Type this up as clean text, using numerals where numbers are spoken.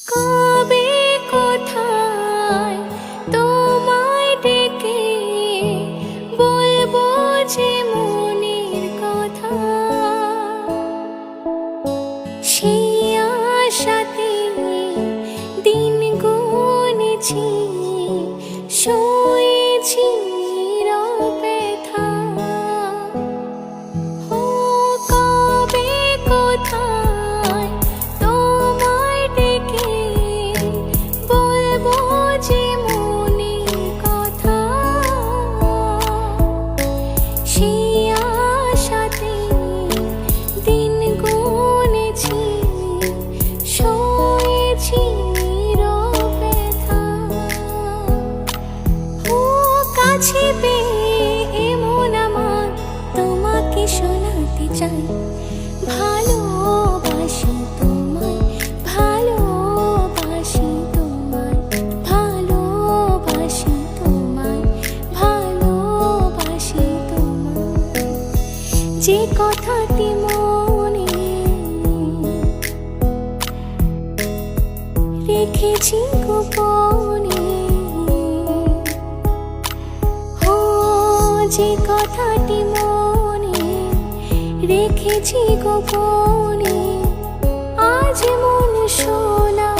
কবে কোথায় তোমায় ডেকে বলবো যে মনের কথা, সেই আশাতে দিন গুনেছি, শুয়েছি ব্যথা। ও কবে কোথায় তোমায় ডেকে বলবো যে মনের কথা, সেই আশাতে দিন গুনেছি, শুয়েছি ব্যথা। ও কাছে পেয়ে এমন আমার তোমাকে শোনাতে চাই, ভালোবাসি তোমায়, ভালোবাসি তোমায়, ভালোবাসি তোমায়, ভালোবাসি তোমায়। যে কথাটি মনে রেখেছি গোপনে, ও যে কথাটি মনে রেখেছি গোপনে, আজ মন শোনা